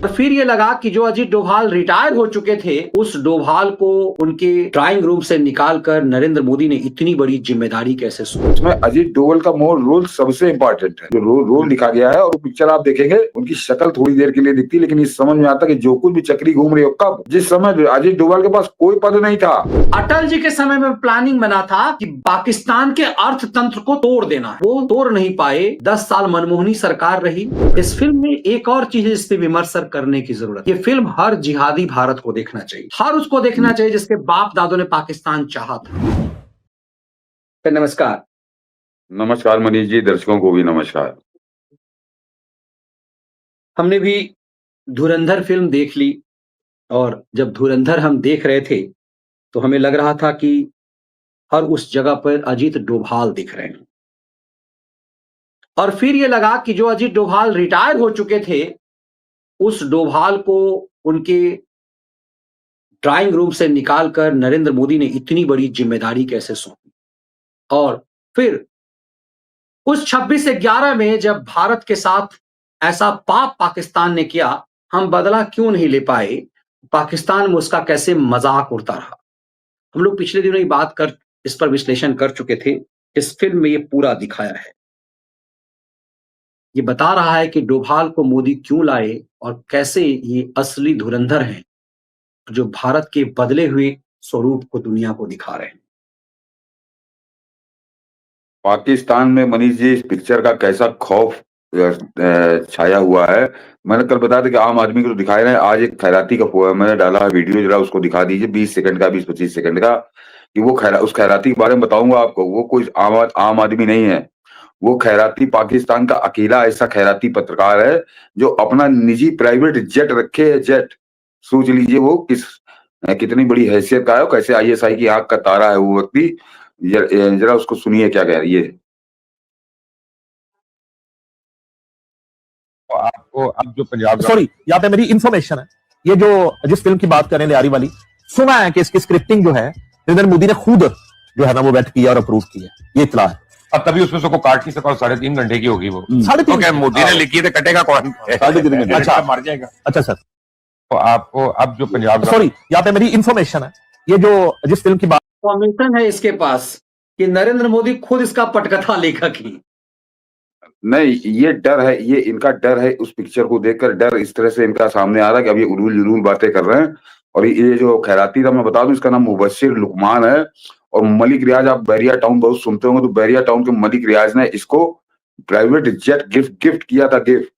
और फिर ये लगा कि जो अजीत डोभाल रिटायर हो चुके थे, उस डोभाल को उनके ड्राइंग रूम से निकालकर नरेंद्र मोदी ने इतनी बड़ी जिम्मेदारी कैसे सौंपी। इसमें अजीत डोभाल का रोल सबसे इम्पोर्टेंट है। जो रोल लिखा गया है और पिक्चर आप देखेंगे, उनकी शक्ल थोड़ी देर के लिए दिखती, लेकिन इस समझ में आता कि जो कुछ भी चक्री घूम रही हो, कब जिस समय अजीत डोभाल के पास कोई पद नहीं था। अटल जी के समय में प्लानिंग बना था कि पाकिस्तान के अर्थतंत्र को तोड़ देना, वो तोड़ नहीं पाए। 10 साल मनमोहनी सरकार रही। इस फिल्म में एक और चीज इस पे विमर्श करने की जरूरत। ये फिल्म हर जिहादी भारत को देखना चाहिए, हर उसको देखना चाहिए जिसके बाप दादों ने पाकिस्तान चाहा था। नमस्कार। नमस्कार मनीष जी, दर्शकों को भी नमस्कार। हमने भी धुरंधर फिल्म देख ली, और जब धुरंधर हम देख रहे थे तो हमें लग रहा था कि हर उस जगह पर अजीत डोभाल दिख रहे हैं। और फिर ये लगा कि जो अजीत डोभाल रिटायर हो चुके थे, उस डोभाल को उनके ड्राइंग रूम से निकालकर नरेंद्र मोदी ने इतनी बड़ी जिम्मेदारी कैसे सौंपी। और फिर उस 26/11 में जब भारत के साथ ऐसा पाप पाकिस्तान ने किया, हम बदला क्यों नहीं ले पाए, पाकिस्तान में उसका कैसे मजाक उड़ता रहा। हम लोग पिछले दिनों ही इस पर विश्लेषण कर चुके थे। इस फिल्म में ये पूरा दिखाया है। ये बता रहा है कि डोभाल को मोदी क्यों लाए और कैसे ये असली धुरंधर हैं जो भारत के बदले हुए स्वरूप को दुनिया को दिखा रहे हैं। पाकिस्तान में मनीष जी, इस पिक्चर का कैसा खौफ छाया हुआ है। मैंने कल बताया था कि आम आदमी को तो दिखाए रहे हैं। आज एक खैराती का मैंने डाला है वीडियो, जरा उसको दिखा दीजिए, 20 सेकंड का, 20-25 सेकंड का, कि वो उस खैराती के बारे में बताऊंगा आपको। वो कोई आम आदमी नहीं है। वो खैराती पाकिस्तान का अकेला ऐसा खैराती पत्रकार है जो अपना निजी प्राइवेट जेट रखे है। जेट, सोच लीजिए वो कितनी बड़ी हैसियत का है, कैसे ISI की आंख का तारा है वो व्यक्ति। जरा उसको सुनिए क्या कह रही है। तो आपको अब जो पंजाब, सॉरी, यहाँ पे मेरी इंफॉर्मेशन है, ये जो जिस फिल्म की बात करें लियारी वाली, सुना है कि इसकी स्क्रिप्टिंग जो है नरेंद्र मोदी ने खुद जो है ना वो बैठ किया और अप्रूव किया, ये इतला है। अब तभी उसमें से को काट नहीं सका, 3.5 घंटे की होगी वो। 3.5 मोदी ने लिखी है तो कटेगा कौन? 3.5 घंटे। अच्छा, मर जाएगा। अच्छा सर, तो आपको अब जो पंजाब, सॉरी, यहाँ पे मेरी इंफॉर्मेशन है, ये जो जिस फिल्म की बात, इन्फॉर्मेशन है इसके पास कि नरेंद्र मोदी खुद इसका पटकथा लेखक ही नहीं। ये डर है, ये इनका डर है। उस पिक्चर को देखकर डर इस तरह से इनका सामने आ रहा है कि अब ये उलूल बातें कर रहे हैं। और ये जो खैराती था, मैं बता दूं, इसका नाम मुबश्शिर लुकमान है। और मलिक रियाज, आप बैरिया टाउन बहुत सुनते होंगे, तो बैरिया टाउन के मलिक रियाज ने इसको प्राइवेट जेट गिफ्ट किया था, गिफ्ट।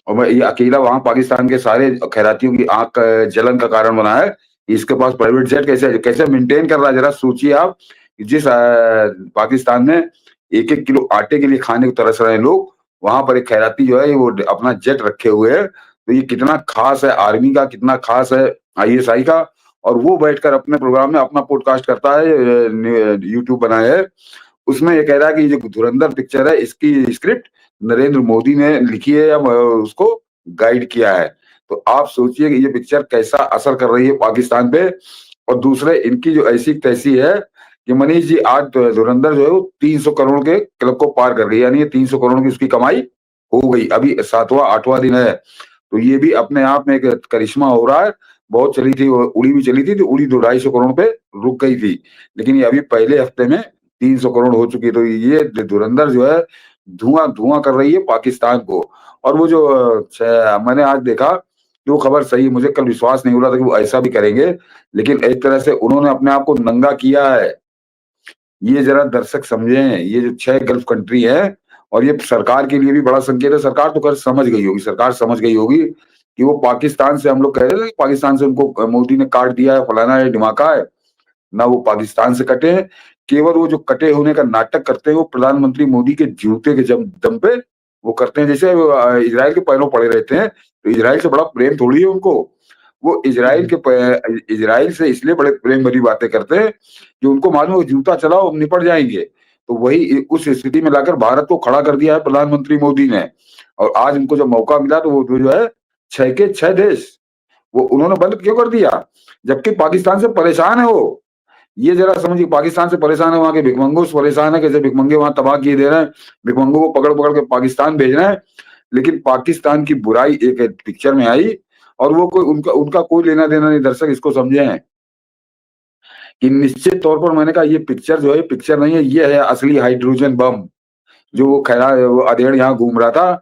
और मैं ये अकेला वहां पाकिस्तान के सारे खैरातियों की आंख जलन का कारण बना है। इसके पास प्राइवेट जेट कैसे मेंटेन कर रहा है, जरा सोचिए आप। जिस पाकिस्तान में 1-1 किलो आटे के लिए खाने को तरस रहे हैं लोग, वहां पर एक खैराती जो है वो अपना जेट रखे हुए है। तो ये कितना खास है आर्मी का, कितना खास है ISI का। और वो बैठकर अपने प्रोग्राम में अपना पॉडकास्ट करता है, यूट्यूब बनाया है। उसमें ये कह रहा है कि ये जो धुरंधर पिक्चर है, इसकी स्क्रिप्ट नरेंद्र मोदी ने लिखी है या उसको गाइड किया है। तो आप सोचिए कि ये पिक्चर कैसा असर कर रही है पाकिस्तान पे। और दूसरे, इनकी जो ऐसी तैसी है कि मनीष जी, आज धुरंधर जो है वो 300 करोड़ के क्लब को पार कर गई, यानी 300 करोड़ की उसकी कमाई हो गई। अभी 7वां-8वां दिन है। तो ये भी अपने आप में एक करिश्मा हो रहा है। बहुत चली थी, उड़ी भी चली थी, तो उड़ी 200-250 करोड़ पे रुक गई थी, लेकिन ये अभी पहले हफ्ते में 300 करोड़ हो चुकी है। तो ये धुरंधर जो है धुआं कर रही है पाकिस्तान को। और वो जो मैंने आज देखा कि वो खबर सही, मुझे कल विश्वास नहीं हो रहा था कि वो ऐसा भी करेंगे, लेकिन एक तरह से उन्होंने अपने आप को नंगा किया है। ये जरा दर्शक समझें, ये जो 6 गल्फ कंट्री है, और ये सरकार के लिए भी बड़ा संकेत है। सरकार तो समझ गई होगी, सरकार समझ गई होगी कि वो पाकिस्तान से, हम लोग कह रहे थे पाकिस्तान से उनको मोदी ने काट दिया है, फलाना है, ढिमाका है ना, वो पाकिस्तान से कटे हैं। केवल वो जो कटे होने का नाटक करते हैं, वो प्रधानमंत्री मोदी के जूते के दम पे वो करते हैं। जैसे इजराइल के पैरों पड़े रहते हैं, तो इजराइल से बड़ा प्रेम थोड़ी है उनको। वो इजराइल से इसलिए बड़े प्रेम भरी बातें करते हैं कि उनको मालूम है जूता चलाओ निपट जाएंगे। तो वही उस स्थिति में लाकर भारत को खड़ा कर दिया है प्रधानमंत्री मोदी ने। और आज उनको जब मौका मिला तो वो जो है 6 के 6 देश वो उन्होंने बंद क्यों कर दिया, जबकि पाकिस्तान से परेशान है वो। ये जरा समझिए, पाकिस्तान से परेशान है, वहां के भिखमंगों से परेशान है, कैसे भिखमंगे वहां तबाह किए दे रहे हैं, भिखमंगों को पकड़ पकड़ के पाकिस्तान भेज रहे हैं। लेकिन पाकिस्तान की बुराई एक पिक्चर में आई, और वो कोई उनका कोई लेना देना नहीं। दर्शक इसको समझे हैं कि निश्चित तौर पर मैंने कहा ये पिक्चर जो है पिक्चर नहीं है, ये है असली हाइड्रोजन बम। जो वो खैरा वो अधेड़ यहाँ घूम रहा था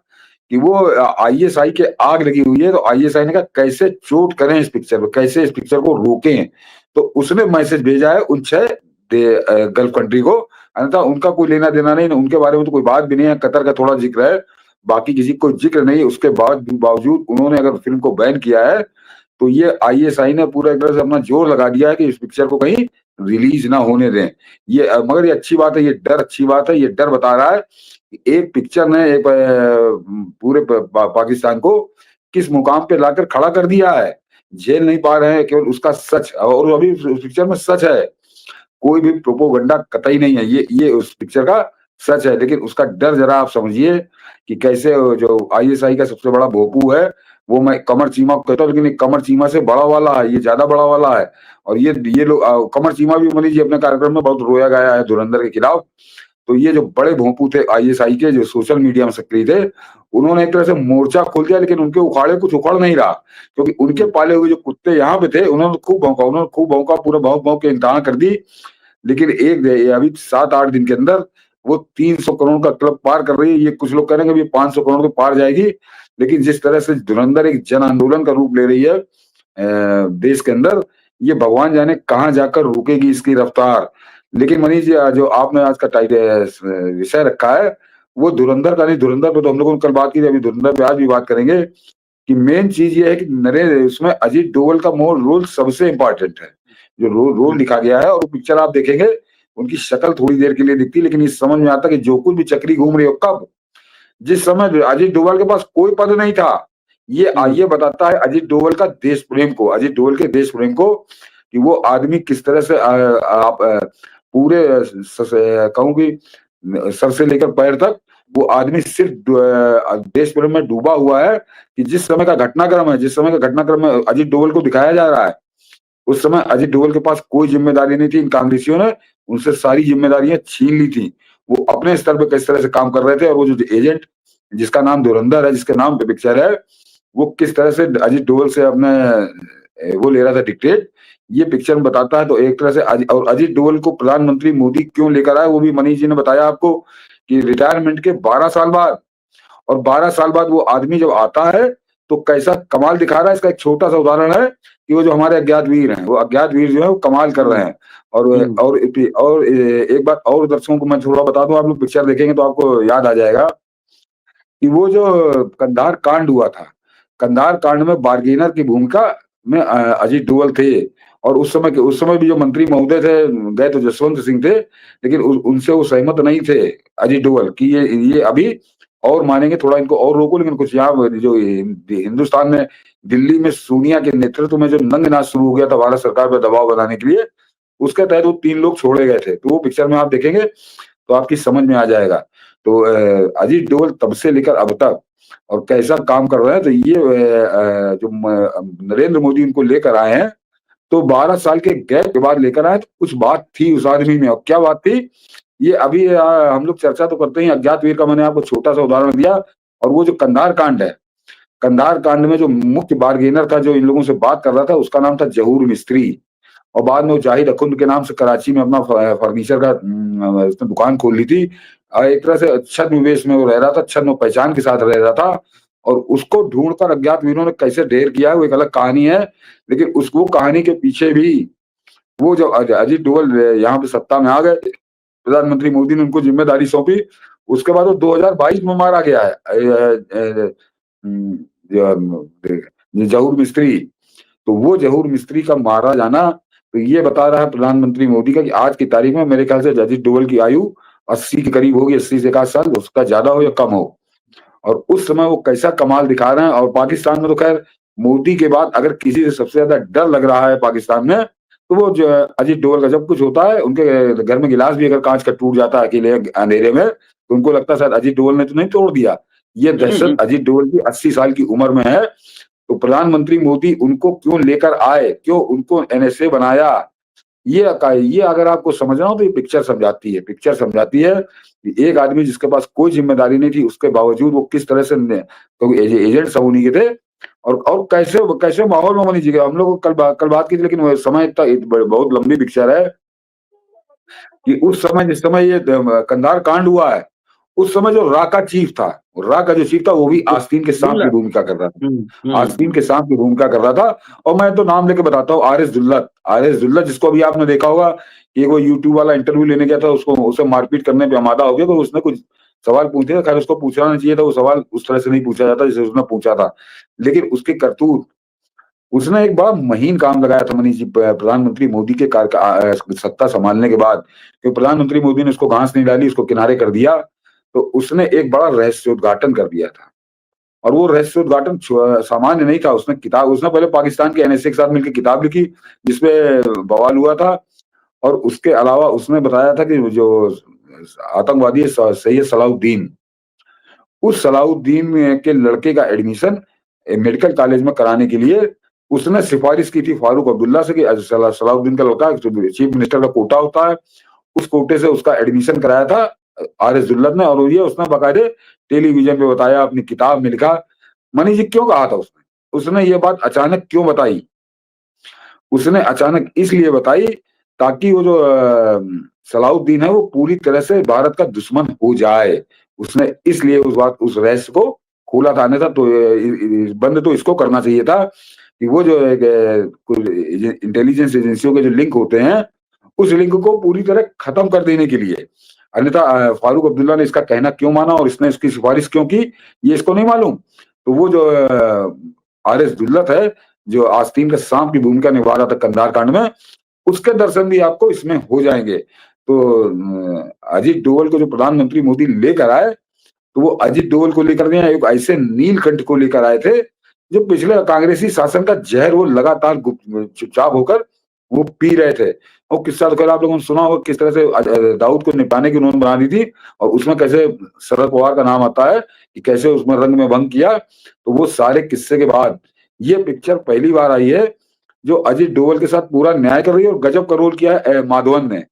कि वो आईएसआई के आग लगी हुई है, तो आईएसआई ने कहा कैसे चोट करें इस पिक्चर को, कैसे इस पिक्चर को रोकें। तो उसने मैसेज भेजा है उन 6 गल्फ कंट्री को, अन्यथा उनका कोई लेना देना नहीं, उनके बारे में तो कोई बात भी नहीं है। कतर का थोड़ा जिक्र है, बाकी किसी को जिक्र नहीं है। उसके बावजूद उन्होंने अगर फिल्म को बैन किया है तो ये आईएसआई ने पूरा एक तरह से अपना जोर लगा दिया है कि इस पिक्चर को कहीं रिलीज ना होने दें। ये मगर ये अच्छी बात है, ये डर अच्छी बात है। ये डर बता रहा है कि एक पिक्चर ने एक पूरे पाकिस्तान को किस मुकाम पे लाकर खड़ा कर दिया है। झेल नहीं पा रहे हैं केवल उसका सच, और अभी उस पिक्चर में सच है, कोई भी प्रोपोगंडा कतई नहीं है। ये उस पिक्चर का सच है, लेकिन उसका डर जरा आप समझिए कि कैसे जो आईएसआई का सबसे बड़ा भोंपू है, वो मैं कमर चीमा को कहता हूँ, लेकिन ये कमर चीमा से बड़ा वाला है, ये ज्यादा बड़ा वाला है। और ये लोग कमर चीमा भी मनीष जी अपने कार्यक्रम में बहुत रोया गया है धुरंधर के खिलाफ। तो ये जो बड़े भोंपू थे आईएसआई के, जो सोशल मीडिया में सक्रिय थे, उन्होंने एक तरह से मोर्चा खोल दिया, लेकिन उनके उखाड़े कुछ उखड़ नहीं रहा, क्योंकि उनके पाले हुए जो कुत्ते यहाँ पे थे उन्होंने खूब भौंका, पूरा भौंक के इंतहा कर दी। लेकिन अभी 7-8 दिन के अंदर वो 300 करोड़ का क्लब पार कर रही है। ये कुछ लोग कह रहे हैं कि 500 करोड़ तो पार जाएगी, लेकिन जिस तरह से धुरंधर एक जन आंदोलन का रूप ले रही है देश के अंदर, ये भगवान जाने कहाँ जाकर रुकेगी इसकी रफ्तार। लेकिन मनीष जी, जो आपने आज का विषय रखा है वो धुरंधर का नहीं, धुरंधर पे तो हम लोगों ने कल बात की थी, अभी धुरंधर पे आज भी बात करेंगे कि मेन चीज ये है कि नरेंद्र उसमें अजीत डोवल का रोल सबसे इंपॉर्टेंट है, जो रोल दिखा गया है। और वो पिक्चर आप देखेंगे, उनकी शक्ल थोड़ी देर के लिए दिखती है, लेकिन इस समझ में आता कि जो कुछ भी चक्री घूम रही हो, कब जिस समय अजीत डोभाल के पास कोई पद नहीं था, ये बताता है अजीत डोभाल का देश प्रेम को, अजीत डोभाल के देश प्रेम को, कि वो आदमी किस तरह से आप पूरे कहूं कि सर से लेकर पैर तक वो आदमी सिर्फ देश प्रेम में डूबा हुआ है। कि जिस समय का घटनाक्रम में अजीत डोभाल को दिखाया जा रहा है, उस समय अजीत डोभाल के पास कोई जिम्मेदारी नहीं थी। इन कांग्रेसियों ने उनसे सारी जिम्मेदारियां छीन ली थी। वो अपने स्तर पे किस तरह से काम कर रहे थे, और वो जो एजेंट जिसका नाम धुरंधर है, जिसके नाम पे पिक्चर है, वो किस तरह से अजीत डोभाल से अपने वो ले रहा था डिक्टेट, ये पिक्चर में बताता है। तो एक तरह से और अजीत डोभाल को प्रधानमंत्री मोदी क्यों लेकर आए, वो भी मनीष जी ने बताया आपको कि रिटायरमेंट के 12 साल बाद, और 12 साल बाद वो आदमी जब आता है तो कैसा कमाल दिखा रहा है। इसका एक छोटा सा उदाहरण है कि वो जो हमारे अज्ञात वीर हैं, वो अज्ञात वीर जो है वो कमाल कर रहे हैं। और एक बात और दर्शकों को मैं थोड़ा बता दूं, आप लोग पिक्चर देखेंगे तो आपको याद आ जाएगा कि वो जो कंधार कांड हुआ था, कंधार कांड में बार्गेनर की भूमिका में अजीत डोभाल थे। और उस समय भी जो मंत्री महोदय थे, गए तो जसवंत सिंह थे, लेकिन उनसे वो सहमत नहीं थे अजीत डोभाल की ये अभी और मानेंगे, थोड़ा इनको और रोको। लेकिन कुछ यहाँ जो हिंदुस्तान में दिल्ली में सोनिया के नेतृत्व में जो नंग नाच शुरू हो गया था भारत सरकार पर दबाव बनाने के लिए, उसके तहत वो 3 लोग छोड़े गए थे। तो वो पिक्चर में आप देखेंगे तो आपकी समझ में आ जाएगा। तो अजीत डोभाल तब से लेकर अब तक और कैसा काम कर रहे हैं, तो ये जो नरेंद्र मोदी इनको लेकर आए हैं, तो 12 साल के गैप के बाद लेकर आए, तो कुछ बात थी उस आदमी में। और क्या बात थी, ये अभी हम लोग चर्चा तो करते हैं अज्ञात वीर का, मैंने आपको छोटा सा उदाहरण दिया। और वो जो कंधार कांड है, कंधार कांड में जो मुख्य बार्गेनर था, जो इन लोगों से बात कर रहा था, उसका नाम था जहूर मिस्त्री। और बाद में वो जाहिद अखुंद के नाम से कराची में अपना फर्नीचर का उसने दुकान खोल ली थी। एक तरह से छद्म वेश में वो रह रहा था, छद्म पहचान के साथ रह रहा था। और उसको ढूंढकर अज्ञात वीरों ने कैसे ढेर किया है वो एक अलग कहानी है। लेकिन वो कहानी के पीछे भी वो जो अजीत डोभाल यहाँ पे सत्ता में आ गए, प्रधानमंत्री मोदी ने उनको जिम्मेदारी सौंपी, उसके बाद वो 2022 में मारा गया है जहूर मिस्त्री। तो वो जहूर मिस्त्री का मारा जाना तो ये बता रहा है प्रधानमंत्री मोदी का कि आज की तारीख में मेरे ख्याल से अजीत डोभाल की आयु 80 के करीब होगी, 80 से 1 साल, उसका ज्यादा हो या कम हो। और उस समय वो कैसा कमाल दिखा रहे हैं। और पाकिस्तान में तो खैर मोदी के बाद अगर किसी से सबसे ज्यादा डर लग रहा है पाकिस्तान में, तो वो जो अजीत डोभाल का जब कुछ होता है, उनके घर में गिलास भी अगर कांच का टूट जाता है अकेले अंधेरे में, तो उनको लगता है शायद अजीत डोभाल ने तो नहीं तोड़ दिया। ये दहशत अजीत डोभाल की 80 साल की उम्र में है। तो प्रधानमंत्री मोदी उनको क्यों लेकर आए, क्यों उनको एनएसए बनाया, ये अगर आपको समझना हो तो ये पिक्चर समझाती है कि एक आदमी जिसके पास कोई जिम्मेदारी नहीं थी, उसके बावजूद वो किस तरह से, क्योंकि एजेंट सब उन्हीं के थे, और कैसे कैसे माहौल में मनीष जी हम लोग कल बात की थी, लेकिन वो समय इतना बहुत लंबी पिक्चर है कि उस समय जिस समय ये कंधार कांड हुआ है, उस समय जो रा का चीफ था, रा का जो चीफ था वो भी आस्तीन के सांप की भूमिका कर रहा था। आस्तीन के सांप की भूमिका कर रहा था। और मैं तो नाम लेके बताता हूँ, आरिस दुल्लत, जिसको अभी आपने देखा होगा कि वो यूट्यूब वाला इंटरव्यू लेने गया था, उसको उसे मारपीट करने पे आमादा हो गया, तो उसने कुछ सवाल पूछे, खैर उसको पूछना नहीं चाहिए था, वो सवाल उस तरह से नहीं पूछा जाता जैसे उसने पूछा था, लेकिन उसके करतूत, उसने एक बड़ा महीन काम लगाया था मनीष जी प्रधानमंत्री मोदी के सत्ता संभालने के बाद, क्योंकि प्रधानमंत्री मोदी ने उसको घास नहीं डाली, उसको किनारे कर दिया, तो उसने एक बड़ा रहस्योद्घाटन कर दिया था। और वो रहस्योद्घाटन सामान्य नहीं था। उसने पहले पाकिस्तान के एनएसए के साथ मिलकर किताब लिखी जिसपे बवाल हुआ था, और उसके अलावा उसने बताया था कि जो आतंकवादी है सैयद सलाउद्दीन, उस सलाउद्दीन के लड़के का एडमिशन मेडिकल कॉलेज में कराने के लिए उसने सिफारिश की थी फारूक अब्दुल्ला से कि सलाउद्दीन का लड़का चीफ मिनिस्टर का कोटा होता है, उस कोटे से उसका एडमिशन कराया था आरिस दुल्लत ने। और ये उसने बाकायदे टेलीविजन पे बताया, अपनी किताब में लिखा। मनीष जी क्यों कहा था उसने ये बात अचानक क्यों बताई? उसने अचानक इसलिए बताई ताकि वो जो सलाउद्दीन है वो पूरी तरह से भारत का दुश्मन हो जाए। उसने इसलिए उस रहस्य को खोला था, अन्यथा तो बंद तो इसको करना चाहिए था कि वो जो इंटेलिजेंस एजेंसियों के जो लिंक होते हैं, उस लिंक को पूरी तरह खत्म कर देने के लिए। अन्यथा फारूक अब्दुल्ला ने इसका कहना क्यों माना और इसने इसकी सिफारिश क्यों की, ये इसको नहीं मालूम। तो वो जो आरिस दुल्लत है, जो आस्तीन का सांप की भूमिका निभा रहा था कंधार कांड में, उसके दर्शन भी आपको इसमें हो जाएंगे। तो अजीत डोवल को जो प्रधानमंत्री मोदी लेकर आए, तो वो अजीत डोवल को लेकर गए, एक ऐसे नीलकंठ को लेकर आए थे जो पिछले कांग्रेसी शासन का जहर वो लगातार चुपचाप होकर वो पी रहे थे। वो किस्सा तो आप लोगों ने सुना होगा किस तरह से दाऊद को निपटाने की उन्होंने बना दी थी, और उसमें कैसे शरद पवार का नाम आता है कि कैसे उसमें रंग में भंग किया। तो वो सारे किस्से के बाद ये पिक्चर पहली बार आई है जो अजीत डोवल के साथ पूरा न्याय कर रही है, और गजब का रोल किया है माधवन ने।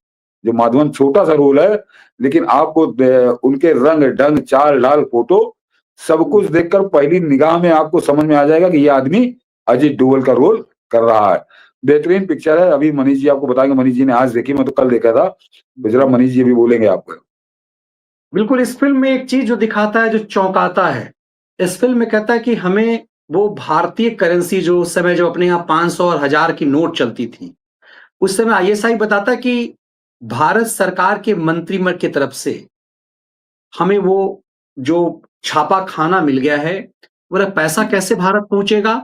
जो माधवन छोटा सा रोल है, लेकिन आपको उनके रंग ढंग चाल ढाल फोटो सब कुछ देखकर पहली निगाह में आपको समझ में आ जाएगा कि ये आदमी अजीत डोवल का रोल कर रहा है। बेहतरीन पिक्चर है। अभी मनीष जी आपको बताएंगे, मनीष जी ने आज देखी, मैं तो कल देखा था, जरा मनीष जी भी बोलेंगे आपको। बिल्कुल, इस फिल्म में एक चीज जो दिखाता है जो चौंकाता है, इस फिल्म में कहता है कि हमें वो भारतीय करेंसी जो उस समय जो अपने यहाँ 500 और 1000 की नोट चलती थी, उस समय आईएसआई बताता कि भारत सरकार के मंत्रिमंडल की तरफ से हमें वो जो छापा खाना मिल गया है, बोला पैसा कैसे भारत पहुंचेगा,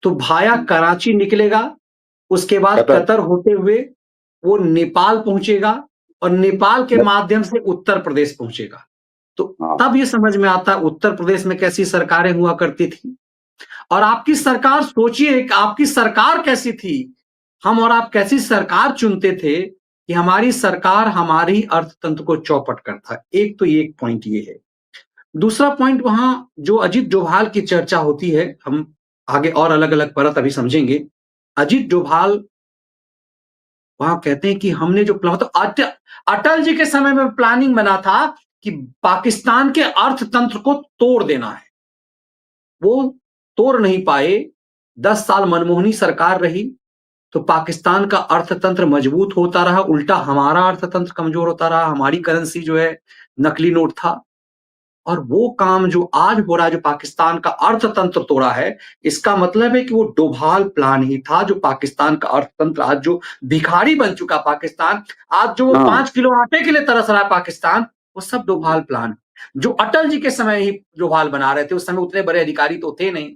तो भाया कराची निकलेगा, उसके बाद कतर होते हुए वो नेपाल पहुंचेगा और नेपाल के माध्यम से उत्तर प्रदेश पहुंचेगा। तो तब ये समझ में आता है उत्तर प्रदेश में कैसी सरकारें हुआ करती थी। और आपकी सरकार, सोचिए आपकी सरकार कैसी थी, हम और आप कैसी सरकार चुनते थे कि हमारी सरकार हमारी अर्थतंत्र को चौपट करता है। एक तो एक पॉइंट ये है। दूसरा पॉइंट, वहां जो अजीत डोभाल की चर्चा होती है, हम आगे और अलग अलग परत अभी समझेंगे। अजीत डोभाल वहां कहते हैं कि हमने जो प्लान, तो अटल जी के समय में प्लानिंग बना था कि पाकिस्तान के अर्थतंत्र को तोड़ देना है, वो तोड़ नहीं पाए। 10 साल मनमोहनी सरकार रही तो पाकिस्तान का अर्थतंत्र मजबूत होता रहा, उल्टा हमारा अर्थतंत्र कमजोर होता रहा। हमारी करेंसी जो है नकली नोट था। और वो काम जो आज हो रहा है, जो पाकिस्तान का अर्थतंत्र तोड़ा है, इसका मतलब है कि वो डोभाल प्लान ही था जो पाकिस्तान का अर्थतंत्र आज जो भिखारी बन चुका पाकिस्तान, आज जो 5 किलो आटे के लिए तरस रहा है पाकिस्तान, वो सब डोभाल प्लान, जो अटल जी के समय ही डोभाल बना रहे थे। उस समय उतने बड़े अधिकारी तो थे नहीं।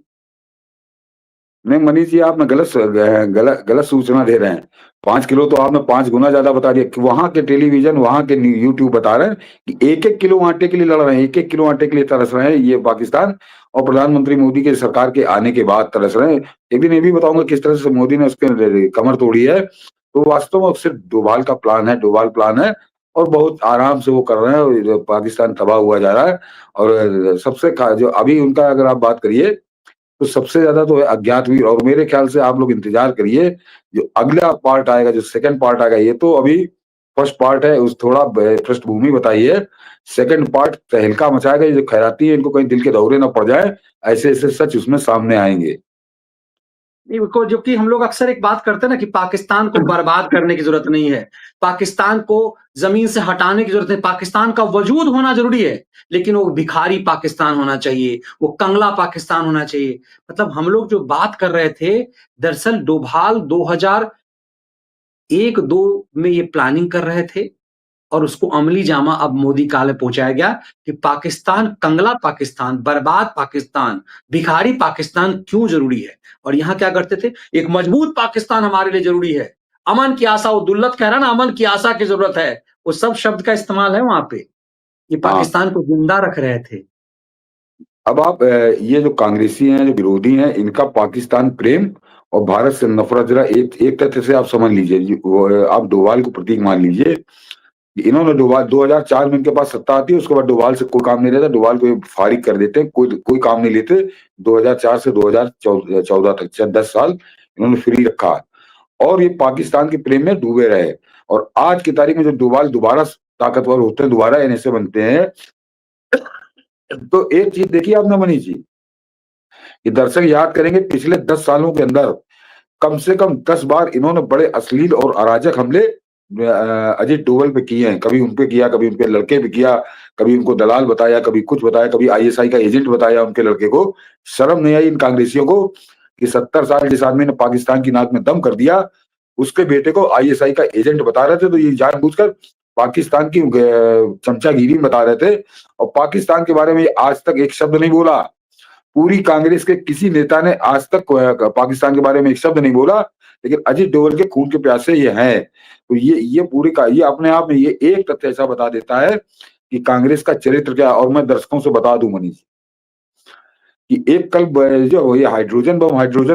नहीं मनीष जी, आपने गलत सूचना दे रहे हैं। 5 किलो तो आपने 5 गुना ज्यादा बता दिया कि वहां के टेलीविजन, वहां के यूट्यूब बता रहे हैं कि 1-1 किलो आटे के लिए लड़ रहे हैं, 1-1 किलो आटे के लिए तरस रहे हैं ये पाकिस्तान, और प्रधानमंत्री मोदी के सरकार के आने के बाद तरस रहे हैं। एक दिन ये भी बताऊंगा किस तरह से मोदी ने उसके कमर तोड़ी है। तो वास्तव में सिर्फ डोभाल का प्लान है, डोभाल प्लान है, और बहुत आराम से वो कर रहे हैं। पाकिस्तान तबाह हुआ जा रहा है। और सबसे जो अभी उनका अगर आप बात करिए तो सबसे ज्यादा तो है अज्ञातवीर। और मेरे ख्याल से आप लोग इंतजार करिए, जो अगला पार्ट आएगा, जो सेकंड पार्ट आएगा, ये तो अभी फर्स्ट पार्ट है, उस थोड़ा पृष्ठभूमि बताइए। सेकंड पार्ट तहलका मचाएगा। ये जो खैराती है, इनको कहीं दिल के दौरे ना पड़ जाए, ऐसे ऐसे सच उसमें सामने आएंगे। जो कि हम लोग अक्सर एक बात करते हैं ना कि पाकिस्तान को बर्बाद करने की जरूरत नहीं है, पाकिस्तान को जमीन से हटाने की जरूरत है, पाकिस्तान का वजूद होना जरूरी है, लेकिन वो भिखारी पाकिस्तान होना चाहिए, वो कंगला पाकिस्तान होना चाहिए। मतलब हम लोग जो बात कर रहे थे, दरअसल डोभाल 2001-2 में ये प्लानिंग कर रहे थे और उसको अमली जामा अब मोदी काल में पहुंचाया गया कि पाकिस्तान, कंगला पाकिस्तान, बर्बाद पाकिस्तान, भिखारी पाकिस्तान क्यों जरूरी है। और यहां क्या करते थे, एक मजबूत पाकिस्तान हमारे लिए जरूरी है, अमन की आशा, वो दुल्लत कह रहा ना, अमन की आशा की जरूरत है, वो सब शब्द का इस्तेमाल है वहां पे, ये हाँ। पाकिस्तान को जिंदा रख रहे थे। अब आप ये जो कांग्रेसी हैं, जो विरोधी हैं, इनका पाकिस्तान प्रेम और भारत से नफरत जरा एक एक तथ्य से आप समझ लीजिए। आप डोभाल को प्रतीक मान लीजिए। इन्होंने डोभाल 2004 में इनके पास सत्ता आती है, उसके बाद डोभाल से कोई काम नहीं रहता, डोभाल को ये फारिग कर देते हैं, कोई काम नहीं लेते। 2004 से 2014 तक 10 साल इन्होंने फ्री रखा और ये पाकिस्तान के प्रेम में डूबे रहे। और आज की तारीख में जब डोभाल दोबारा ताकतवर होते हैं, दोबारा एनएसए बनते हैं, तो एक चीज देखिए आपने मनीष जी, ये दर्शक याद करेंगे पिछले 10 सालों के अंदर कम से कम 10 बार इन्होंने बड़े अश्लील और अराजक हमले अजीत डोभाल पे किए हैं। कभी उनपे किया, कभी उनके लड़के पे किया, कभी उनको दलाल बताया, कभी कुछ बताया, कभी आईएसआई का एजेंट बताया उनके लड़के को। शर्म नहीं आई इन कांग्रेसियों को कि 70 साल जिस आदमी ने पाकिस्तान की नाक में दम कर दिया, उसके बेटे को आईएसआई का एजेंट बता रहे थे, तो ये जानबूझकर पाकिस्तान की चमचागिरी बता रहे थे और पाकिस्तान के बारे में आज तक एक शब्द नहीं बोला। पूरी कांग्रेस के किसी नेता ने आज तक पाकिस्तान के बारे में एक शब्द नहीं बोला, लेकिन अजीत डोभाल के खून के प्यासे ये हैं। तो ये पूरे का ये अपने आप में ये एक तथ्य ऐसा बता देता है कि कांग्रेस का चरित्र क्या है। और मैं दर्शकों से बता दूं मनीष कि एक कल जो ये हाइड्रोजन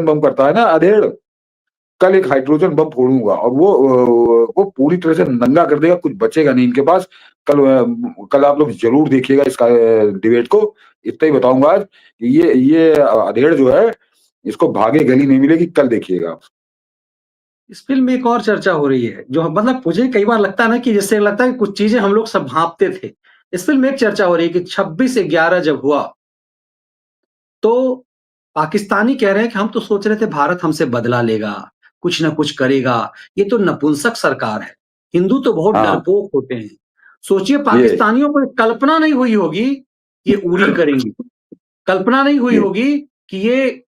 बम करता है ना अधेड़, कल एक हाइड्रोजन बम फोड़ूंगा और वो पूरी तरह से नंगा कर देगा, कुछ बचेगा नहीं इनके पास। कल आप लोग जरूर देखिएगा इसका डिबेट को। इतना ही बताऊंगा आज कि ये अधेड़ जो है, इसको भागे गली नहीं मिलेगी, कल देखिएगा। इस फिल्म में एक और चर्चा हो रही है, जो मतलब मुझे कई बार लगता है ना कि जैसे लगता है कि कुछ चीजें हम लोग सब भांपते थे। इस फिल्म में एक चर्चा हो रही है कि 26/11 जब हुआ तो पाकिस्तानी कह रहे हैं कि हम तो सोच रहे थे भारत हमसे बदला लेगा, कुछ ना कुछ करेगा, ये तो नपुंसक सरकार है। हिंदू तो बहुत हाँ। डरपोक होते हैं। सोचिए पाकिस्तानियों को कल्पना नहीं हुई होगी कि ये उरी करेंगे, कल्पना नहीं हुई होगी कि ये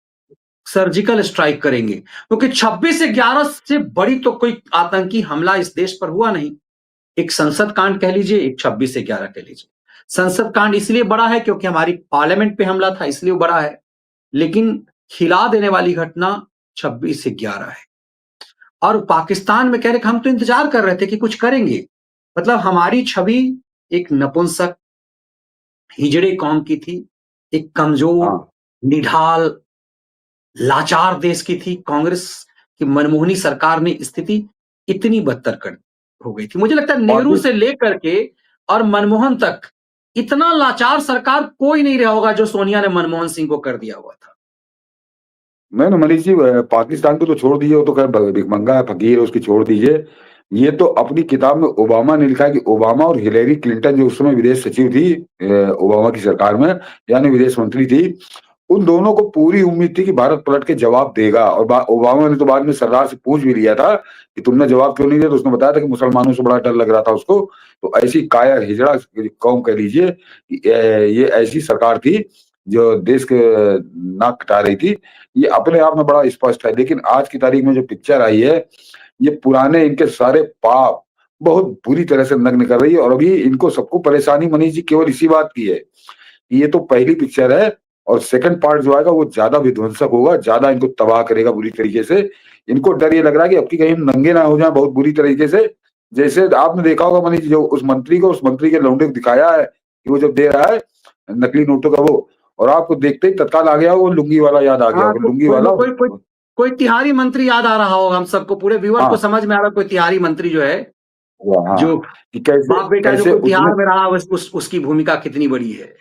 सर्जिकल स्ट्राइक करेंगे, क्योंकि 26/11 से बड़ी तो कोई आतंकी हमला इस देश पर हुआ नहीं। एक संसद कांड कह लीजिए, एक 26/11 कह लीजिए। संसद कांड इसलिए बड़ा है क्योंकि हमारी पार्लियामेंट पे हमला था, इसलिए वो बड़ा है। लेकिन हिला देने वाली घटना 26/11 है। और पाकिस्तान में कह रहे कि हम तो इंतजार कर रहे थे कि कुछ करेंगे। मतलब हमारी छवि एक नपुंसक, हिजड़े कौम की थी, एक कमजोर, हाँ। निढाल, लाचार देश की थी। कांग्रेस की मनमोहनी सरकार ने स्थिति इतनी बदतर कर हो गई थी। मुझे लगता है नेहरू से लेकर के और मनमोहन तक इतना लाचार सरकार कोई नहीं रहा होगा जो सोनिया ने मनमोहन सिंह को कर दिया हुआ था। मैं ना मनीष जी पाकिस्तान को तो छोड़ दीजिए, वो तो खैर भिखमंगा है, फकीर है, उसकी छोड़ दीजिए। ये तो अपनी किताब में ओबामा ने लिखा है कि ओबामा और हिलेरी क्लिंटन जो उस समय विदेश सचिव थी ओबामा की सरकार में, यानी विदेश मंत्री थी, उन दोनों को पूरी उम्मीद थी कि भारत पलट के जवाब देगा। और ओबामा ने तो बाद में सरदार से पूछ भी लिया था कि तुमने जवाब क्यों नहीं दिया, तो उसने बताया था कि मुसलमानों से बड़ा डर लग रहा था उसको। तो ऐसी कायर हिजड़ा कौम कह लीजिए कि ये ऐसी सरकार थी जो देश के नाक कटा रही थी। ये अपने आप में बड़ा स्पष्ट है। लेकिन आज की तारीख में जो पिक्चर आई है, ये पुराने इनके सारे पाप बहुत बुरी तरह से नग्न कर रही है। और अभी इनको सबको परेशानी मनीष जी केवल इसी बात की है, ये तो पहली पिक्चर है और सेकंड पार्ट जो आएगा वो ज्यादा विध्वंसक होगा, ज्यादा इनको तबाह करेगा बुरी तरीके से। इनको डर ये लग रहा है कि अब की कहीं हम नंगे ना हो जाए बहुत बुरी तरीके से। जैसे आपने देखा होगा मनीष, जो उस मंत्री के लौंडे को दिखाया है कि वो जब दे रहा है नकली नोटों का वो, और आपको देखते ही तत्काल आ गया वो लुंगी वाला याद आ गया हाँ, होगा, लुंगी वाला। कोई तिहारी मंत्री याद आ रहा होगा हम सबको, पूरे व्यूअर को समझ में आ रहा है कोई तिहारी मंत्री जो है, जो कि कैसे बाप बेटा जो कोई तिहार में रहा, उसकी भूमिका कितनी बड़ी है।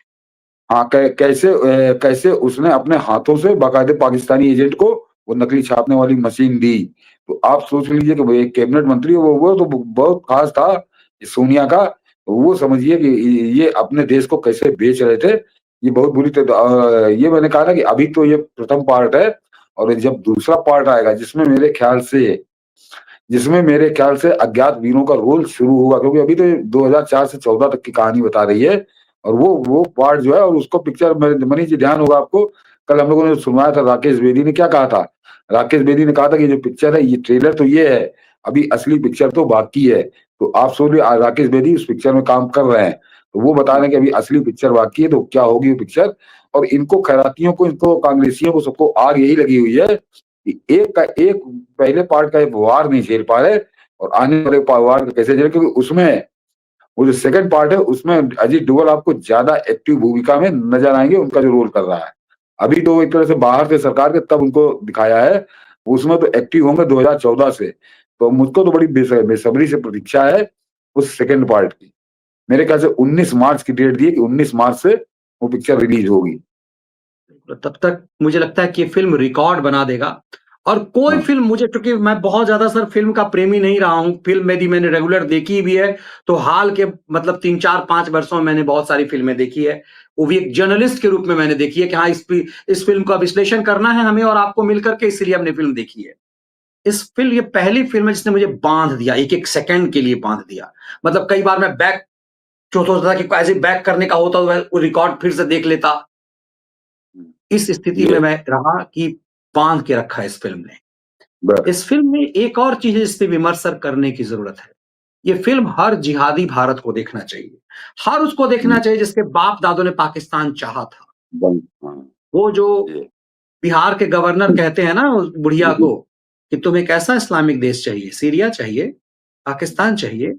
हाँ, कैसे उसने अपने हाथों से बाकायदे पाकिस्तानी एजेंट को वो नकली छापने वाली मशीन दी। तो आप सोच लीजिए कि भाई एक कैबिनेट मंत्री वो तो बहुत खास था सोनिया का। वो समझिए कि ये अपने देश को कैसे बेच रहे थे। ये बहुत बुरी तरह ये मैंने कहा ना कि अभी तो ये प्रथम पार्ट है और जब दूसरा पार्ट आएगा जिसमें मेरे ख्याल से अज्ञात वीरों का रोल शुरू होगा, क्योंकि अभी तो 2004 से 14 तक की कहानी बता रही है, और वो पार्ट जो है, और उसको पिक्चर मनीष जी ध्यान होगा आपको, कल हम लोगों ने सुनवाया था, राकेश बेदी ने क्या कहा था। राकेश बेदी ने कहा था कि जो पिक्चर है, ये ट्रेलर तो ये है, अभी असली पिक्चर तो बाकी है। तो आप सोचिए, राकेश बेदी उस पिक्चर में काम कर रहे हैं, तो वो बता रहे हैं कि अभी असली पिक्चर बाकी है, तो क्या होगी वो पिक्चर। और इनको खैरातियों को, इनको कांग्रेसियों को, सबको आग यही लगी हुई है कि एक पहले पार्ट का एक वार नहीं झेल पा रहे, और आने वाले वार कैसे झेले, क्योंकि उसमें वो जो सेकंड पार्ट है, उसमें अजीत डोभाल आपको ज्यादा एक्टिव भूमिका में नजर आएंगे, उनका जो रोल कर रहा है। अभी तो एक तरह से बाहर से सरकार के तब उनको दिखाया है, उसमें तो एक्टिव होंगे 2014 से। तो मुझको तो बड़ी बेसब्री से प्रतीक्षा है उस सेकंड पार्ट की। मेरे ख्याल से 19 मार्च की डेट दी है कि 19 मार्च से वो पिक्चर रिलीज होगी। तब तक मुझे लगता है कि ये फिल्म रिकॉर्ड बना देगा। और कोई फिल्म, मुझे, क्योंकि मैं बहुत ज्यादा सर फिल्म का प्रेमी नहीं रहा हूं, फिल्म यदि मैंने रेगुलर देखी भी है तो हाल के मतलब 3-4-5 वर्षों में मैंने बहुत सारी फिल्में देखी है, वो भी एक जर्नलिस्ट के रूप में मैंने देखी है कि हाँ, इस फिल्म का विश्लेषण करना है हमें और आपको मिलकर के, इसलिए हमने फिल्म देखी है। ये पहली फिल्म है जिसने मुझे बांध दिया, एक एक सेकंड के लिए बांध दिया। मतलब कई बार मैं बैक जो सोचता था कि ऐसे बैक करने का होता तो वो रिकॉर्ड फिर से देख लेता। इस स्थिति में मैं रहा कि बांध के रखा इस फिल्म ने। इस फिल्म में एक और चीज इस पे विमर्श करने की जरूरत है। ये फिल्म हर जिहादी भारत को देखना चाहिए, हर उसको देखना चाहिए जिसके बाप दादों ने पाकिस्तान चाहा था। वो जो बिहार के गवर्नर कहते हैं ना उस बुढ़िया को कि तुम्हें कैसा इस्लामिक देश चाहिए, सीरिया चाहिए, पाकिस्तान चाहिए,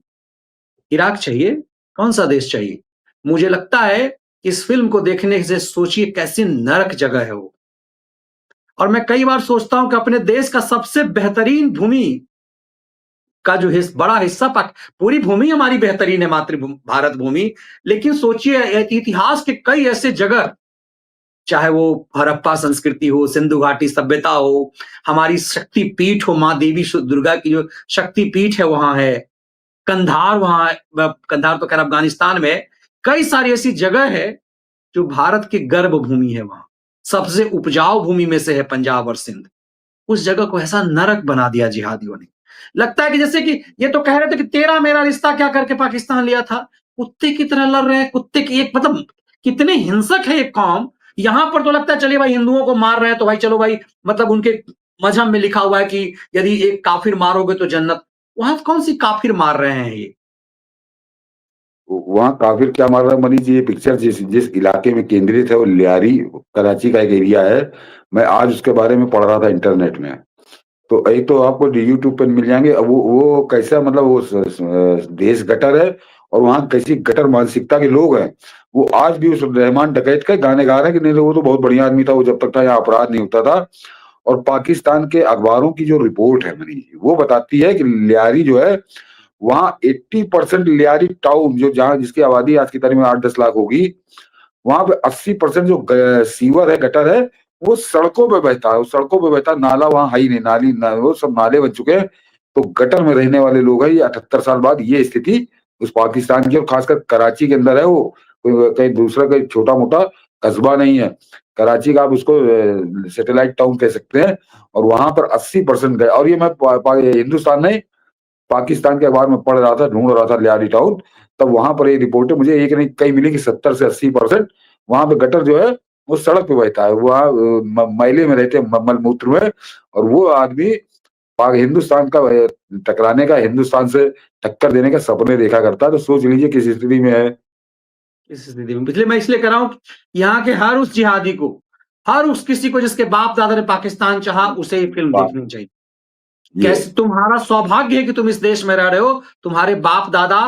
इराक चाहिए, कौन सा देश चाहिए? मुझे लगता है कि इस फिल्म को देखने से सोचिए कैसी नरक जगह है वो। और मैं कई बार सोचता हूं कि अपने देश का सबसे बेहतरीन भूमि का जो बड़ा हिस्सा पूरी भूमि हमारी बेहतरीन है, मातृभूमि भारत भूमि, लेकिन सोचिए इतिहास के कई ऐसे जगह, चाहे वो हड़प्पा संस्कृति हो, सिंधु घाटी सभ्यता हो, हमारी शक्ति पीठ हो, माँ देवी दुर्गा की जो शक्ति पीठ है वहां है, कंधार वहां, कंधार तो खैर अफगानिस्तान में, कई सारी ऐसी जगह है जो भारत की गर्भ भूमि है। वहां सबसे उपजाऊ भूमि में से है पंजाब और सिंध। उस जगह को ऐसा नरक बना दिया जिहादियों ने। लगता है कि जैसे कि ये तो कह रहे थे कि तेरा मेरा रिश्ता क्या करके पाकिस्तान लिया था, कुत्ते की तरह लड़ रहे हैं, कुत्ते की एक, मतलब कितने हिंसक है एक कौम। यहां पर तो लगता है चलिए भाई हिंदुओं को मार रहे हैं तो भाई चलो भाई, मतलब उनके मजहब में लिखा हुआ है कि यदि एक काफिर मारोगे तो जन्नत। वहां कौन सी काफिर मार रहे हैं ये? वहां काफिर क्या मार रहा है मनीष जी, ये पिक्चर जिस इलाके में केंद्रित है वो लियारी, कराची का एक एरिया है। मैं आज उसके बारे में पढ़ रहा था इंटरनेट में। तो एक तो आपको यूट्यूब पर मिल जाएंगे। अब वो कैसा, मतलब वो देश गटर है, और वहाँ कैसी गटर मानसिकता के लोग हैं। वो आज भी उस रहमान डकैत के गाने गा रहे हैं कि नहीं, वो तो बहुत बढ़िया आदमी था, वो जब तक था यहाँ अपराध नहीं होता था। और पाकिस्तान के अखबारों की जो रिपोर्ट है मनीष जी, वो बताती है कि लियारी जो है, वहाँ 80% लियारी टाउन, जो जहाँ जिसकी आबादी आज की तारीख में 8-10 लाख होगी, वहां पे 80% जो सीवर है, गटर है, वो सड़कों पे बहता है। सड़कों पे बहता, नाला वहां है ही नहीं, वो सब नाले बन चुके हैं। तो गटर में रहने वाले लोग हैं। ये 78 साल बाद ये स्थिति उस पाकिस्तान की, और खासकर कराची के अंदर है। वो कहीं दूसरा कोई छोटा मोटा कस्बा नहीं है। कराची का आप उसको सैटेलाइट टाउन कह सकते हैं। और वहां पर 80% गए। और ये मैं हिंदुस्तान नहीं, पाकिस्तान के अखबार में पढ़ रहा था, ढूंढ रहा था लियारी टाउन, तब वहां पर ये रिपोर्ट है, मुझे एक नहीं कई मिली कि 70 से 80% वहां पे गटर जो है वो सड़क पे बहता है। वहाँ मैले में रहते हैं, मलमूत्र में। और वो आदमी हिंदुस्तान का टकराने का, हिंदुस्तान से टक्कर देने का सपने देखा करता है। तो सोच लीजिए किस स्थिति में है। इस स्थिति में इसलिए मैं इसलिए कह रहा हूं यहाँ के हर उस जिहादी को, हर उस किसी को जिसके बाप दादा ने पाकिस्तान चाहा, उसे ये फिल्म देखनी चाहिए। कैसे तुम्हारा सौभाग्य है कि तुम इस देश में रह रहे हो, तुम्हारे बाप दादा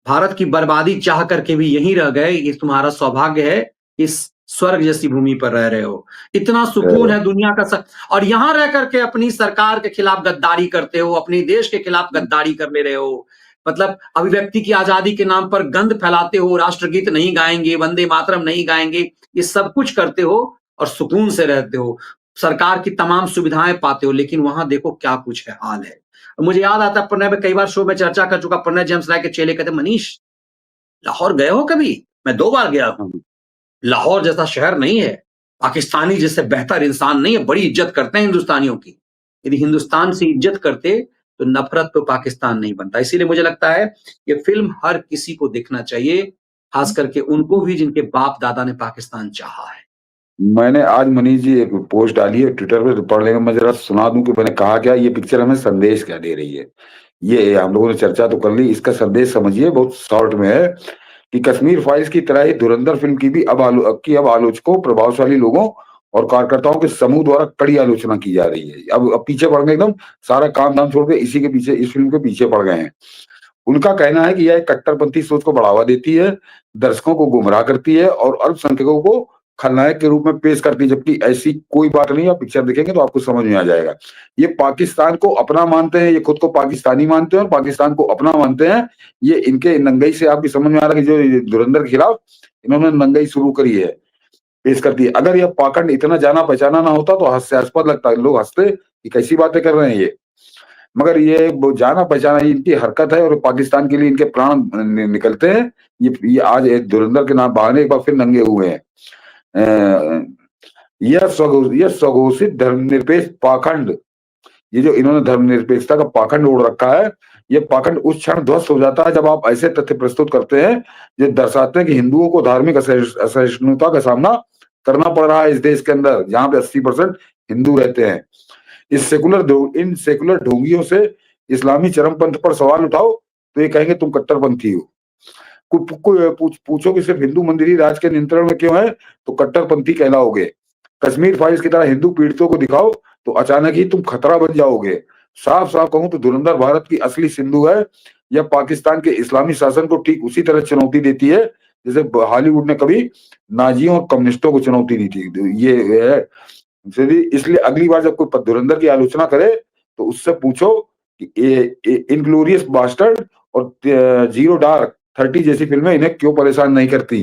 भारत की बर्बादी चाह करके भी यहीं रह गए, ये तुम्हारा सौभाग्य है, इस स्वर्ग जैसी भूमि पर रह रहे हो। इतना सुकून है दुनिया का और यहां रह करके अपनी सरकार के खिलाफ गद्दारी करते हो, अपने देश के खिलाफ गद्दारी कर ले रहे हो। मतलब अभिव्यक्ति की आजादी के नाम पर गंद फैलाते हो, राष्ट्रगीत नहीं गाएंगे, वंदे मातरम नहीं गाएंगे, ये सब कुछ करते हो और सुकून से रहते हो, सरकार की तमाम सुविधाएं पाते हो। लेकिन वहां देखो क्या कुछ है, हाल है। मुझे याद आता है, प्रणय में कई बार शो में चर्चा कर चुका, प्रणय जेम्स राय के चेले कहते, मनीष लाहौर गए हो कभी? मैं 2 बार गया हूं। लाहौर जैसा शहर नहीं है, पाकिस्तानी जैसे बेहतर इंसान नहीं है, बड़ी इज्जत करते हैं हिंदुस्तानियों की। यदि हिंदुस्तान से इज्जत करते तो नफरत पे पाकिस्तान नहीं बनता। इसीलिए मुझे लगता है ये फिल्म हर किसी को देखना चाहिए, खास करके उनको भी जिनके बाप दादा ने पाकिस्तान चाहा है। मैंने आज मनीष जी एक पोस्ट डाली है ट्विटर पे, तो पढ़ लेंगे। मैं जरा सुना दूं कि मैंने कहा क्या, ये पिक्चर हमें संदेश क्या दे रही है। ये हम लोगों ने चर्चा तो कर ली, इसका संदेश समझिए, बहुत शॉर्ट में है कि कश्मीर फाइल्स की तरह ही धुरंधर फिल्म की भी अब आलोचकों, प्रभावशाली लोगों और कार्यकर्ताओं के समूह द्वारा कड़ी आलोचना की जा रही है। अब पीछे पड़ गए, एकदम सारा काम धाम छोड़ के इसी के पीछे, इस फिल्म के पीछे पड़ गए हैं। उनका कहना है कि यह कट्टरपंथी सोच को बढ़ावा देती है, दर्शकों को गुमराह करती है और अल्पसंख्यकों को खलनायक के रूप में पेश करती है, जबकि ऐसी कोई बात नहीं है। आप पिक्चर देखेंगे तो आपको समझ में आ जाएगा। ये पाकिस्तान को अपना मानते हैं, ये खुद को पाकिस्तानी मानते हैं और पाकिस्तान को अपना मानते हैं। ये इनके नंगई से आपकी समझ में आ रहा है कि जो धुरंधर के खिलाफ इन्होंने नंगई शुरू करी है, पेश करती है। अगर यह पाखंड इतना जाना पहचाना ना होता तो हास्यास्पद लगता, लोग हंसते कि कैसी बातें कर रहे हैं ये। मगर ये जाना पहचाना इनकी हरकत है और पाकिस्तान के लिए इनके प्राण निकलते हैं। ये आज धुरंधर के नाम बहाने एक बार फिर नंगे हुए हैं। यह स्वघोषित धर्मनिरपेक्ष पाखंड, ये जो इन्होंने धर्मनिरपेक्षता का पाखंड ओढ़ रखा है, ये पाखंड उस क्षण ध्वस्त हो जाता है जब आप ऐसे तथ्य प्रस्तुत करते हैं जो दर्शाते हैं कि हिंदुओं को धार्मिक असहिष्णुता का सामना करना पड़ रहा है इस देश के अंदर, जहां पे 80% हिंदू रहते हैं। इन सेकुलर ढोंगियों से इस्लामी चरमपंथ पर सवाल उठाओ तो ये कहेंगे तुम कट्टरपंथी हो। पूछो कि सिर्फ हिंदू मंदिर ही राज के नियंत्रण में क्यों है तो कट्टरपंथी कहलाओगे। कश्मीर फाइल्स की तरह हिंदू पीड़ितों को दिखाओ तो अचानक ही तुम खतरा बन जाओगे। साफ साफ कहूं तो धुरंधर भारत की असली सिंधु है। यह पाकिस्तान के इस्लामी शासन को ठीक उसी तरह चुनौती देती है जैसे हॉलीवुड ने कभी नाजियों और कम्युनिस्टों को चुनौती दी थी। ये है, इसलिए अगली बार जब कोई धुरंधर की आलोचना करे तो उससे पूछो कि इनग्लोरियस बास्टर्ड और जीरो डार्क 30 जैसी फिल्में इन्हें क्यों परेशान नहीं करती।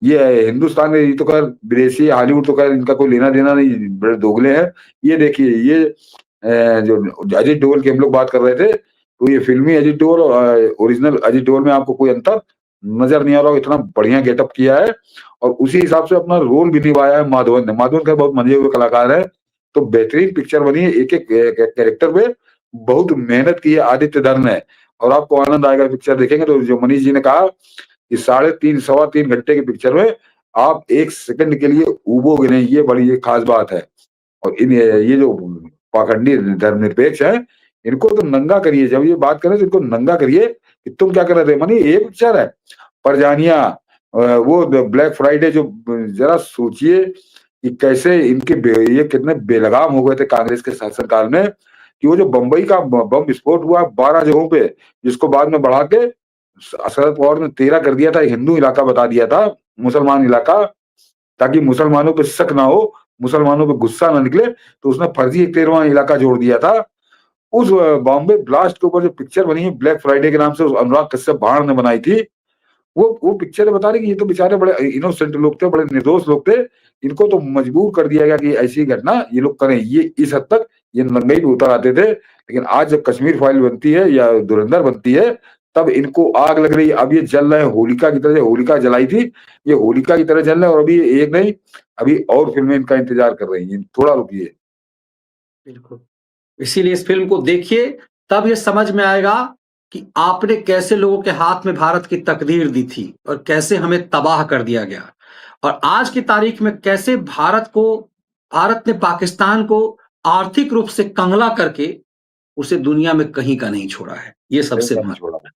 ये हिंदुस्तान में तो खैर विदेशी, हॉलीवुड तो खैर इनका कोई लेना देना नहीं, बड़े दोगले हैं। ये देखिए, ये जो अजीत डोभाल की हम लोग बात कर रहे थे, तो ये फिल्मी अजीत डोभाल और ओरिजिनल अजीत डोभाल में आपको कोई अंतर नजर नहीं आ रहा। इतना बढ़िया गेटअप किया है और उसी हिसाब से अपना रोल भी निभाया है माधवन ने। माधवन का बहुत मजे हुए कलाकार है, तो बेहतरीन पिक्चर बनी है। एक एक कैरेक्टर पे बहुत मेहनत की है आदित्य धर ने और आपको आनंद आएगा पिक्चर देखेंगे तो। जो मनीष जी ने कहा कि 3.5 सवा 3 घंटे की पिक्चर में आप 1 सेकंड के लिए उबोगे नहीं, ये बड़ी खास बात है। और ये जो पाखंडी धर्मनिरपेक्ष है, इनको तो नंगा करिए। जब ये बात करें तो इनको नंगा करिए कि तुम क्या कर रहे थे। मनी ये पिक्चर है परजानिया, वो ब्लैक फ्राइडे, जो जरा सोचिए कि कैसे इनके ये कितने बेलगाम हो गए थे कांग्रेस के शासनकाल में, कि वो जो बंबई का बम विस्फोट हुआ 12 जगहों पे, जिसको बाद में बढ़ा के शरद पवार ने 13 कर दिया था, हिंदू इलाका बता दिया था, मुसलमान इलाका, ताकि मुसलमानों पे शक ना हो, मुसलमानों पे गुस्सा ना निकले, तो उसने फर्जी एक 13वां इलाका जोड़ दिया था। उस बॉम्बे ब्लास्ट के ऊपर जो पिक्चर बनी है ब्लैक फ्राइडे के नाम से, अनुराग कश्यप भाड़ ने बनाई थी, वो पिक्चर बता रही कि ये तो बेचारे बड़े इनोसेंट लोग थे, बड़े निर्दोष लोग थे, इनको तो मजबूर कर दिया गया कि ऐसी घटना ये लोग करें। ये इस हद तक ये नंगाई पे उतर आते थे। लेकिन आज जब कश्मीर फाइल बनती है या धुरंधर बनती है, तब इनको आग लग रही है। अब ये जल रहे हैं होलिका की तरह, होलिका जलाई थी, ये होलिका की तरह जल रहे हैं। और अभी एक नहीं, अभी और फिल्में इनका इंतजार कर रही हैं। थोड़ा रुकिए। बिल्कुल, इसीलिए इस फिल्म को देखिए, तब ये समझ में आएगा कि आपने कैसे लोगों के हाथ में भारत की तकदीर दी थी और कैसे हमें तबाह कर दिया गया। और आज की तारीख में कैसे भारत ने पाकिस्तान को आर्थिक रूप से कंगला करके उसे दुनिया में कहीं का नहीं छोड़ा है। ये सबसे महत्वपूर्ण है।